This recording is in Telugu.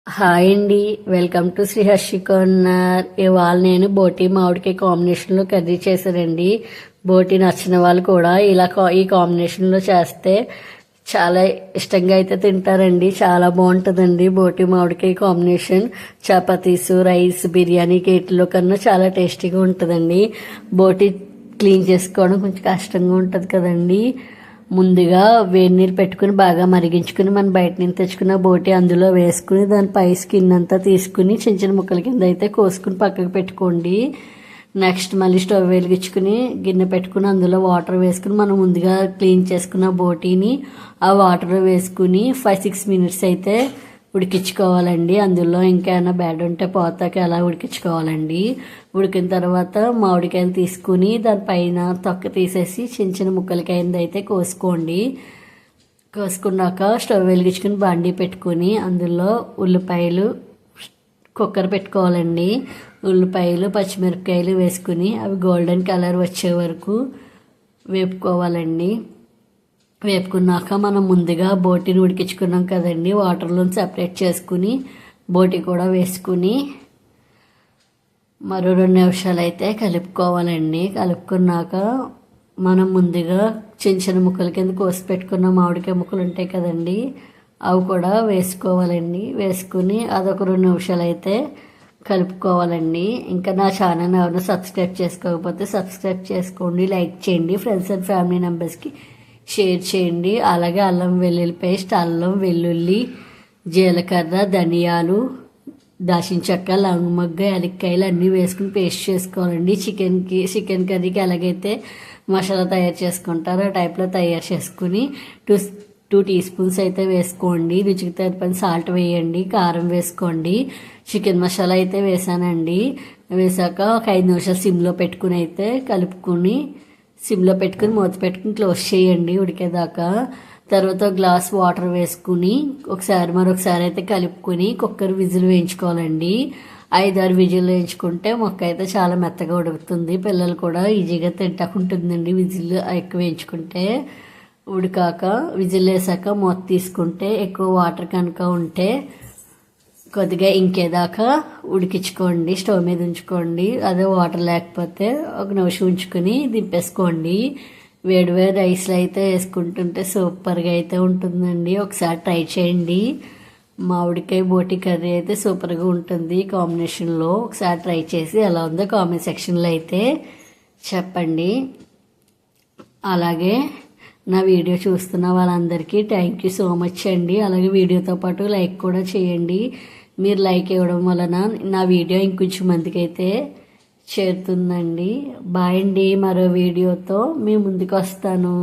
హాయ్ అండి, welcome to Sri Harshi corner. ఇవాళ నేను బోటి మామిడికాయ కాంబినేషన్లో కర్రీ చేశానండి. బోటి నచ్చిన వాళ్ళు కూడా ఇలా ఈ కాంబినేషన్లో చేస్తే చాలా ఇష్టంగా అయితే తింటారండి. చాలా బాగుంటుందండి బోటి మామిడికాయ కాంబినేషన్. చపాతీస్, రైస్, బిర్యానీ కేట్లలో కన్నా చాలా టేస్టీగా ఉంటుందండి. బోటి క్లీన్ చేసుకోవడం కొంచెం కష్టంగా ఉంటుంది కదండి. ముందుగా వేడి నీళ్ళు పెట్టుకుని బాగా మరిగించుకుని మనం బయట నుంచి తెచ్చుకున్న బోటి అందులో వేసుకుని దాని పై స్కిన్ అంతా తీసుకుని చిన్న చిన్న ముక్కల కింద అయితే కోసుకుని పక్కకు పెట్టుకోండి. నెక్స్ట్ మళ్ళీ స్టవ్ వెలిగించుకుని గిన్నె పెట్టుకుని అందులో వాటర్ వేసుకుని మనం ముందుగా క్లీన్ చేసుకున్న బోటీని ఆ వాటర్ వేసుకుని 5-6 మినిట్స్ అయితే ఉడికించుకోవాలండి. అందులో ఇంకేమైనా బ్యాడ్ ఉంటే పోతాకి అలా ఉడికించుకోవాలండి. ఉడికిన తర్వాత మామిడికాయలు తీసుకుని దానిపైన తొక్క తీసేసి చిన్న చిన్న ముక్కలకైంది అయితే కోసుకోండి. కోసుకున్నాక స్టవ్ వెలిగించుకుని బాండీ పెట్టుకుని అందులో ఉల్లిపాయలు కుక్కర్ పెట్టుకోవాలండి. ఉల్లిపాయలు, పచ్చిమిరపకాయలు వేసుకుని అవి గోల్డెన్ కలర్ వచ్చే వరకు వేపుకోవాలండి. వేపుకున్నాక మనం ముందుగా బోటిని ఉడికించుకున్నాం కదండి, వాటర్లో సెపరేట్ చేసుకుని బోటి కూడా వేసుకుని మరో 2 నిమిషాలు అయితే కలుపుకోవాలండి. కలుపుకున్నాక మనం ముందుగా చిన్న చిన్న ముక్కల కింద కోసి పెట్టుకున్న మామిడికాయ ముక్కలు ఉంటాయి కదండి, అవి కూడా వేసుకోవాలండి. వేసుకుని అదొక 2 నిమిషాలు అయితే కలుపుకోవాలండి. ఇంకా నా ఛానల్ ఎవరైనా సబ్స్క్రైబ్ చేసుకోకపోతే సబ్స్క్రైబ్ చేసుకోండి, లైక్ చేయండి, ఫ్రెండ్స్ అండ్ ఫ్యామిలీ మెంబర్స్కి షేర్ చేయండి. అలాగే అల్లం వెల్లుల్లి పేస్ట్, అల్లం వెల్లుల్లి, జీలకర్ర, ధనియాలు, దాల్చిన చెక్క, లవంగ, యాలక్కాయలు అన్నీ వేసుకుని పేస్ట్ చేసుకోవాలండి. చికెన్ కర్రీకి ఎలాగైతే మసాలా తయారు చేసుకుంటారో ఆ టైప్లో తయారు చేసుకుని 2 టీ స్పూన్స్ అయితే వేసుకోండి. రుచికి తగిన సాల్ట్ వేయండి, కారం వేసుకోండి. చికెన్ మసాలా అయితే వేసానండి. వేసాక ఒక 5 నిమిషాలు సిమ్లో పెట్టుకుని అయితే కలుపుకుని సిమ్లో పెట్టుకుని మూత పెట్టుకుని క్లోజ్ చేయండి ఉడికేదాకా. తర్వాత గ్లాస్ వాటర్ వేసుకుని మరొకసారి అయితే కలుపుకొని కుక్కర్ విజిల్ వేయించుకోవాలండి. 5-6 విజిల్ వేయించుకుంటే మొక్క అయితే చాలా మెత్తగా ఉడుకుతుంది. పిల్లలు కూడా ఈజీగా తింటాకుంటుందండి విజిల్ ఎక్కువ వేయించుకుంటే. ఉడికాక విజిల్ వేసాక మూత తీసుకుంటే ఎక్కువ వాటర్ కనుక ఉంటే కొద్దిగా ఇంకేదాకా ఉడికించుకోండి, స్టవ్ మీద ఉంచుకోండి. అదే వాటర్ లేకపోతే 1 నిమిషం ఉంచుకొని దింపేసుకోండి. వేడి రైస్లో అయితే వేసుకుంటుంటే సూపర్గా అయితే ఉంటుందండి. ఒకసారి ట్రై చేయండి. మామిడికాయ బోటి కర్రీ అయితే సూపర్గా ఉంటుంది కాంబినేషన్లో. ఒకసారి ట్రై చేసి ఎలా ఉందో కామెంట్ సెక్షన్లో అయితే చెప్పండి. అలాగే నా వీడియో చూస్తున్న వాళ్ళందరికీ థ్యాంక్ యూ సో మచ్ అండి. అలాగే వీడియోతో పాటు లైక్ కూడా చేయండి. మీరు లైక్ ఇవ్వడం వలన నా వీడియో ఇంకొంచెం మందికి అయితే చేరుతుందండి. బాయ్ అండి. మరో వీడియోతో మీ ముందుకు వస్తాను.